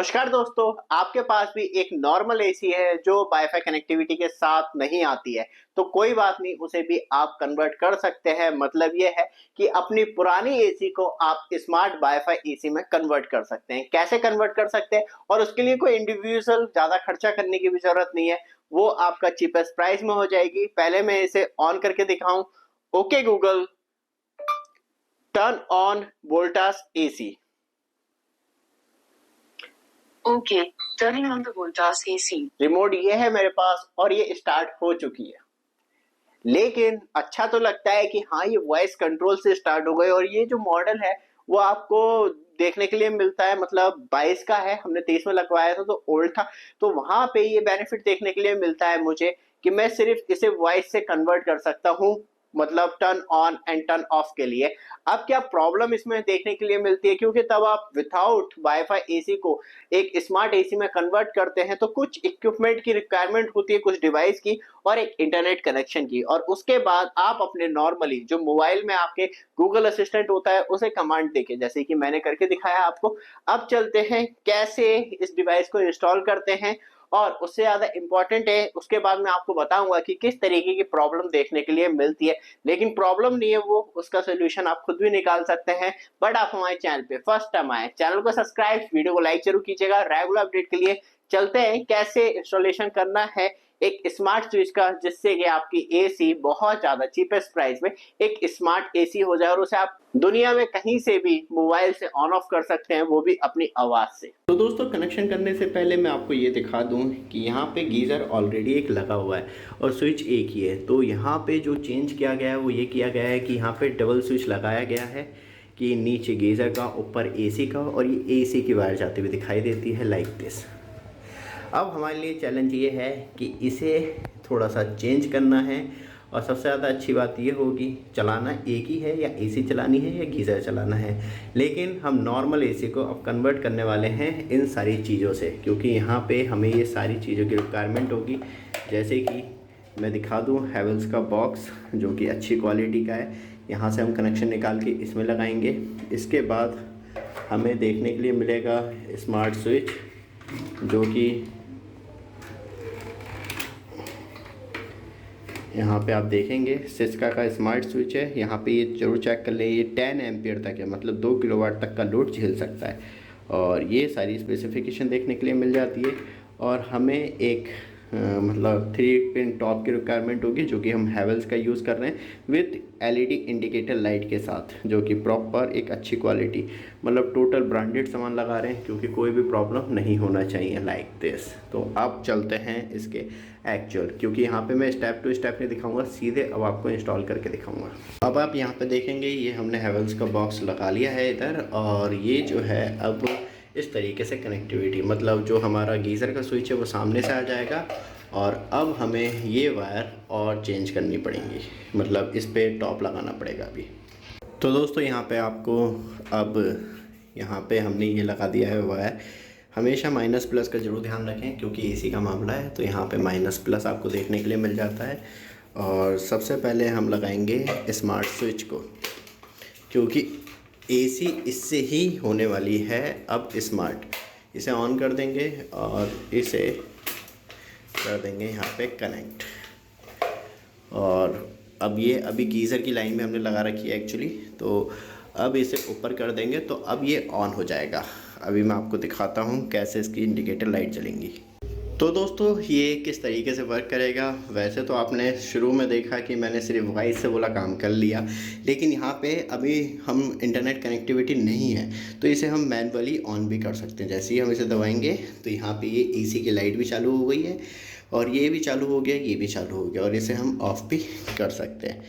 नमस्कार दोस्तों, आपके पास भी एक नॉर्मल एसी है जो वाईफाई कनेक्टिविटी के साथ नहीं आती है, तो कोई बात नहीं, उसे भी आप कन्वर्ट कर सकते हैं। मतलब ये है कि अपनी पुरानी एसी को आप स्मार्ट वाईफाई एसी में कन्वर्ट कर सकते हैं। कैसे कन्वर्ट कर सकते हैं? और उसके लिए कोई इंडिविजुअल ज़्यादा खर्चा करने की भी ज़रूरत नहीं है, वो आपका चीपेस्ट प्राइस में हो जाएगी। पहले मैं इसे ऑन करके दिखाऊँ। Okay Google, turn on Voltas AC. Okay, turning on the Voltas AC. Remote ये है मेरे पास और ये स्टार्ट हो चुकी है। लेकिन अच्छा तो लगता है कि हाँ, ये वॉइस कंट्रोल से स्टार्ट हो गई और ये जो मॉडल है वो आपको देखने के लिए मिलता है। मतलब 22 का है, हमने 23 में लगवाया था तो ओल्ड था, तो वहां पे ये बेनिफिट देखने के लिए मिलता है मुझे कि मैं सिर्फ इसे वॉइस से कन्वर्ट कर सकता हूँ, मतलब turn on and turn off के लिए। अब क्या प्रॉब्लम इसमें देखने के लिए मिलती है, क्योंकि तब आप विथआउट वाईफाई एसी को एक स्मार्ट एसी में कन्वर्ट करते हैं तो कुछ इक्विपमेंट की रिक्वायरमेंट होती है, कुछ डिवाइस की और एक इंटरनेट कनेक्शन की। और उसके बाद आप अपने नॉर्मली जो मोबाइल में आपके गूगल असिस्टेंट होता है उसे कमांड देके, जैसे कि मैंने करके दिखाया आपको। अब चलते हैं कैसे इस डिवाइस को इंस्टॉल करते हैं, और उससे ज़्यादा इम्पोर्टेंट है उसके बाद मैं आपको बताऊंगा कि किस तरीके की प्रॉब्लम देखने के लिए मिलती है। लेकिन प्रॉब्लम नहीं है वो, उसका सोल्यूशन आप खुद भी निकाल सकते हैं। बट आप हमारे चैनल पे फर्स्ट टाइम आए, चैनल को सब्सक्राइब, वीडियो को लाइक जरूर कीजिएगा रेगुलर अपडेट के लिए। चलते हैं कैसे इंस्टॉलेशन करना है एक स्मार्ट स्विच का, जिससे कि आपकी एसी बहुत ज्यादा चीपेस्ट प्राइस में एक स्मार्ट एसी हो जाए और उसे आप दुनिया में कहीं से भी मोबाइल से ऑन ऑफ कर सकते हैं, वो भी अपनी आवाज से। तो दोस्तों, कनेक्शन करने से पहले मैं आपको ये दिखा दूं कि यहाँ पे गीज़र ऑलरेडी एक लगा हुआ है और स्विच एक ही है। तो यहाँ पे जो चेंज किया गया है वो ये किया गया है कि यहाँ पे डबल स्विच लगाया गया है कि नीचे गीज़र का, ऊपर एसी का, और ये एसी की वायर जाती हुई दिखाई देती है लाइक दिस। अब हमारे लिए चैलेंज ये है कि इसे थोड़ा सा चेंज करना है, और सबसे ज़्यादा अच्छी बात ये होगी चलाना एक ही है, या एसी चलानी है या गीज़र चलाना है। लेकिन हम नॉर्मल एसी को अब कन्वर्ट करने वाले हैं इन सारी चीज़ों से, क्योंकि यहाँ पे हमें ये सारी चीज़ों की रिक्वायरमेंट होगी। जैसे कि मैं दिखा दूँ, हैवेल्स का बॉक्स जो कि अच्छी क्वालिटी का है, यहाँ से हम कनेक्शन निकाल के इसमें लगाएंगे। इसके बाद हमें देखने के लिए मिलेगा स्मार्ट स्विच, जो कि यहाँ पे आप देखेंगे सिस्का का स्मार्ट स्विच है। यहाँ पे ये जरूर चेक कर लें, ये 10 एम्पियर तक है, मतलब 2 किलोवाट तक का लोड झेल सकता है। और ये सारी स्पेसिफिकेशन देखने के लिए मिल जाती है। और हमें एक मतलब 3 पिन टॉप की रिक्वायरमेंट होगी, जो कि हम हैवेल्स का यूज़ कर रहे हैं विथ एलईडी इंडिकेटर लाइट के साथ, जो कि प्रॉपर एक अच्छी क्वालिटी, मतलब टोटल ब्रांडेड सामान लगा रहे हैं, क्योंकि कोई भी प्रॉब्लम नहीं होना चाहिए लाइक दिस। तो अब चलते हैं इसके एक्चुअल, क्योंकि यहाँ पे मैं स्टेप टू स्टेप नहीं दिखाऊंगा, सीधे अब आपको इंस्टॉल करके दिखाऊंगा। अब आप यहाँ पे देखेंगे ये हमने हैवेल्स का बॉक्स लगा लिया है इधर, और ये जो है अब इस तरीके से कनेक्टिविटी, मतलब जो हमारा गीज़र का स्विच है वो सामने से आ जाएगा। और अब हमें ये वायर और चेंज करनी पड़ेंगी, मतलब इस पर टॉप लगाना पड़ेगा अभी। तो दोस्तों, यहाँ पे आपको अब यहाँ पे हमने ये लगा दिया है वायर। हमेशा माइनस प्लस का जरूर ध्यान रखें, क्योंकि एसी का मामला है, तो यहाँ पे माइनस प्लस आपको देखने के लिए मिल जाता है। और सबसे पहले हम लगाएंगे स्मार्ट स्विच को, क्योंकि एसी इससे ही होने वाली है अब स्मार्ट। इसे ऑन कर देंगे और इसे कर देंगे यहाँ पे कनेक्ट। और अब ये अभी गीज़र की लाइन में हमने लगा रखी है एक्चुअली, तो अब इसे ऊपर कर देंगे तो अब ये ऑन हो जाएगा। अभी मैं आपको दिखाता हूँ कैसे इसकी इंडिकेटर लाइट जलेंगी। तो दोस्तों, ये किस तरीके से वर्क करेगा। वैसे तो आपने शुरू में देखा कि मैंने सिर्फ वॉइस से बोला काम कर लिया, लेकिन यहाँ पे अभी हम इंटरनेट कनेक्टिविटी नहीं है, तो इसे हम मैनुअली ऑन भी कर सकते हैं। जैसे ही हम इसे दबाएंगे तो यहाँ पे ये एसी की लाइट भी चालू हो गई है, और ये भी चालू हो गया, ये भी चालू हो गया, और इसे हम ऑफ भी कर सकते हैं।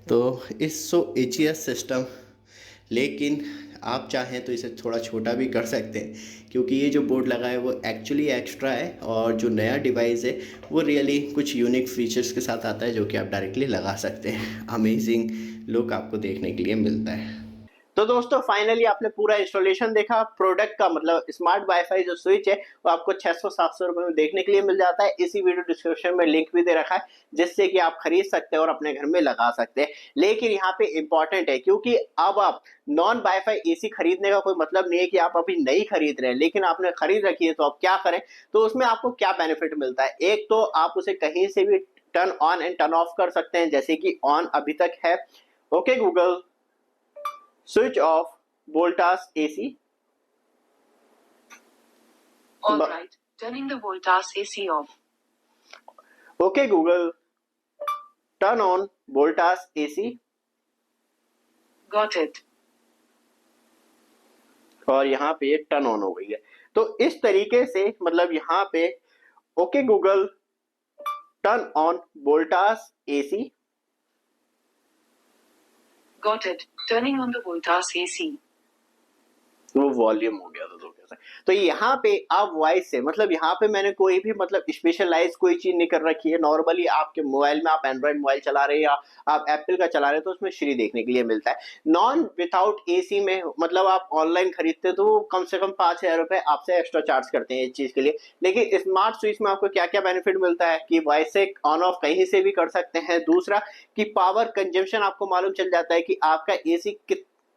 तो इट्स सो ईजीएस्ट सिस्टम। लेकिन आप चाहें तो इसे थोड़ा छोटा भी कर सकते हैं, क्योंकि ये जो बोर्ड लगा है वो एक्चुअली एक्स्ट्रा है, और जो नया डिवाइस है वो रियली कुछ यूनिक फीचर्स के साथ आता है, जो कि आप डायरेक्टली लगा सकते हैं। अमेजिंग लुक आपको देखने के लिए मिलता है। तो दोस्तों फाइनली आपने पूरा इंस्टॉलेशन देखा। प्रोडक्ट का मतलब स्मार्ट वाईफाई जो स्विच है वो आपको 600-700 रुपए में देखने के लिए मिल जाता है। इसी वीडियो डिस्क्रिप्शन में लिंक भी दे रखा है जिससे कि आप खरीद सकते हैं और अपने घर में लगा सकते हैं। लेकिन यहाँ पे इंपॉर्टेंट है, क्योंकि अब आप नॉन वाईफाई एसी खरीदने का कोई मतलब नहीं है कि आप अभी नहीं खरीद रहे हैं, लेकिन आपने खरीद रखी है तो आप क्या करें। तो उसमें आपको क्या बेनिफिट मिलता है, एक तो आप उसे कहीं से भी turn on and turn off कर सकते हैं, जैसे कि ऑन अभी तक है। Okay Google, switch off Voltas AC. All right, turning the Voltas AC off. Okay Google, turn on Voltas AC. Got it. और यहाँ पे ये टर्न ऑन हो गई है। तो इस तरीके से मतलब यहाँ पे okay Google, turn on Voltas AC. Got it. Turning on the Voltas AC. वो वॉल्यूम हो गया था तो कैसे। तो यहाँ पे आप वॉइस से मतलब यहाँ पे मैंने कोई भी मतलब स्पेशलाइज कोई चीज नहीं कर रखी है। नॉर्मली आपके मोबाइल में आप एंड्रॉइड मोबाइल चला रहे हैं या आप एप्पल का चला रहे हैं तो उसमें श्री देखने के लिए मिलता है। नॉन विदाउट एसी में मतलब आप ऑनलाइन खरीदते तो वो कम से कम 5,000 रुपए आपसे एक्स्ट्रा चार्ज करते हैं इस चीज के लिए। लेकिन स्मार्ट स्विच में आपको क्या क्या बेनिफिट मिलता है कि वॉइस से ऑन ऑफ कहीं से भी कर सकते हैं। दूसरा कि पावर कंजम्पशन आपको मालूम चल जाता है कि आपका एसी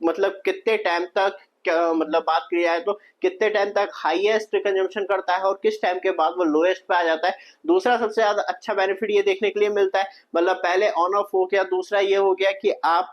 मतलब कितने टाइम तक मतलब बात की जाए तो कितने टाइम तक हाईएस्ट कंजम्पशन करता है और किस टाइम के बाद वो लोएस्ट पे आ जाता है। दूसरा सबसे ज्यादा अच्छा बेनिफिट ये देखने के लिए मिलता है, मतलब पहले ऑन ऑफ हो गया, दूसरा ये हो गया कि आप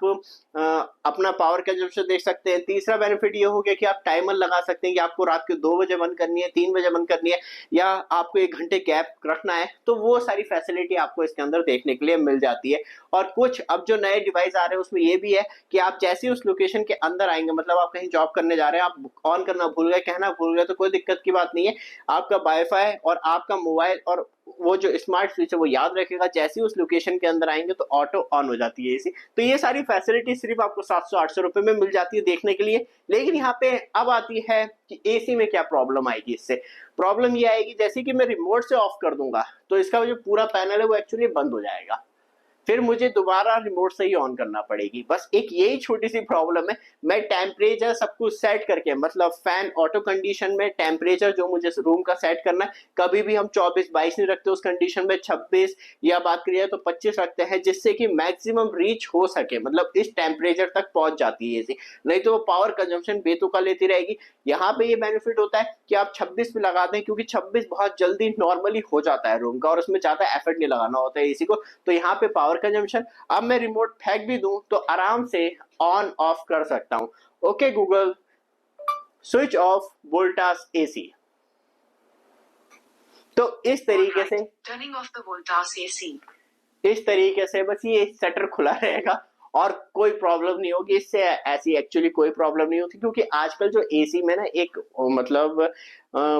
अपना पावर कंजम्पशन देख सकते हैं। तीसरा बेनिफिट ये हो गया कि आप टाइमर लगा सकते हैं कि आपको रात के 2 बजे बंद करनी है, 3 बजे बंद करनी है या आपको 1 घंटे गैप रखना है, तो वो सारी फैसिलिटी आपको इसके अंदर देखने के लिए मिल जाती है। और कुछ अब जो नए डिवाइस आ रहे हैं उसमें ये भी है कि आप जैसे उस लोकेशन के अंदर आएंगे, मतलब आप कहीं जॉब करने जा रहे हैं, आप ऑन करना भूल गए, कहना भूल गए, तो कोई दिक्कत की बात नहीं है। आपका वाईफाई और आपका मोबाइल और वो जो स्मार्ट स्विच है वो याद रखेगा, जैसे ही उस लोकेशन के अंदर आएंगे तो ऑटो ऑन हो जाती है एसी। तो ये सारी फैसिलिटी सिर्फ आपको 700-800 रुपए में मिल जाती है देखने के लिए। लेकिन यहाँ पे अब आती है कि एसी में क्या प्रॉब्लम आएगी। इससे प्रॉब्लम ये आएगी जैसे कि मैं रिमोट से ऑफ कर दूंगा तो इसका जो पूरा पैनल है वो एक्चुअली बंद हो जाएगा, फिर मुझे दोबारा रिमोट से ही ऑन करना पड़ेगी। बस एक यही छोटी सी प्रॉब्लम है। मैं टेम्परेचर सब कुछ सेट करके मतलब फैन ऑटो कंडीशन में टेम्परेचर जो मुझे रूम का सेट करना है, कभी भी हम 24-22 नहीं रखते, उस कंडीशन में 26 या बात करिए तो 25 रखते हैं, जिससे कि मैक्सिमम रीच हो सके, मतलब इस टेम्परेचर तक पहुंच जाती है एसी। नहीं तो वो पावर कंजम्पशन बेतुका लेती रहेगी। यहाँ पे ये बेनिफिट होता है कि आप 26 पे लगा दें, क्योंकि 26 बहुत जल्दी नॉर्मली हो जाता है रूम का और उसमें ज्यादा एफर्ट नहीं लगाना होता है एसी को। तो यहाँ पे पावर कंजम्पशन, अब मैं रिमोट फेंक भी दूं तो आराम से ऑन ऑफ कर सकता हूं। Okay Google, switch off Voltas AC. तो इस तरीके से turning of the Voltas AC, इस तरीके से बस ये शटर खुला रहेगा और कोई प्रॉब्लम नहीं होगी इससे। ऐसी एक्चुअली कोई प्रॉब्लम नहीं होती, क्योंकि आजकल जो एसी में ना एक मतलब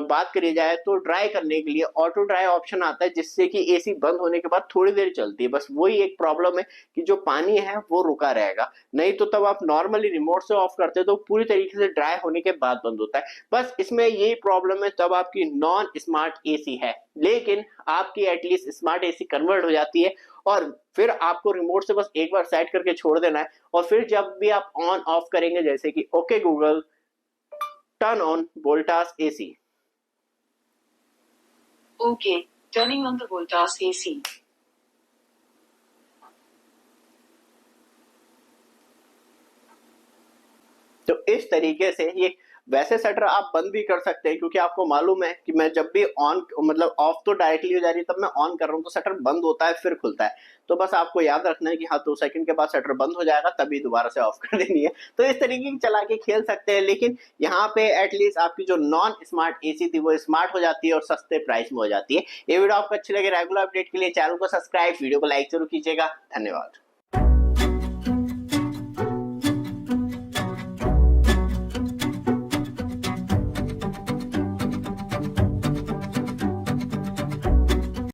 बात करी जाए तो ड्राई करने के लिए ऑटो ड्राई ऑप्शन आता है, जिससे कि एसी बंद होने के बाद थोड़ी देर चलती है। बस वही एक प्रॉब्लम है कि जो पानी है वो रुका रहेगा, नहीं तो तब आप नॉर्मली रिमोट से ऑफ करते तो पूरी तरीके से ड्राई होने के बाद बंद होता है। बस इसमें यही प्रॉब्लम है, तब आपकी नॉन स्मार्ट एसी है। लेकिन आपकी एटलीस्ट स्मार्ट एसी कन्वर्ट हो जाती है और फिर आपको रिमोट से बस एक बार सेट करके छोड़ देना है और फिर जब भी आप ऑन ऑफ करेंगे, जैसे कि okay Google, turn on Voltas AC. Okay, turning on the Voltas AC. तो इस तरीके से ये वैसे शटर आप बंद भी कर सकते हैं, क्योंकि आपको मालूम है कि मैं जब भी ऑन मतलब ऑफ तो डायरेक्टली हो जा रही है, तब मैं ऑन कर रहा हूं तो शटर बंद होता है फिर खुलता है। तो बस आपको याद रखना है कि हाँ 2 सेकंड के बाद शटर बंद हो जाएगा, तभी दोबारा से ऑफ कर देनी है। तो इस तरीके की चला के खेल सकते हैं। लेकिन यहाँ पे एटलीस्ट आपकी जो नॉन स्मार्ट एसी थी वो स्मार्ट हो जाती है और सस्ते प्राइस में हो जाती है। ये वीडियो आपको अच्छी लगे, रेगुलर अपडेट के लिए चैनल को सब्सक्राइब, वीडियो को लाइक जरूर कीजिएगा। धन्यवाद।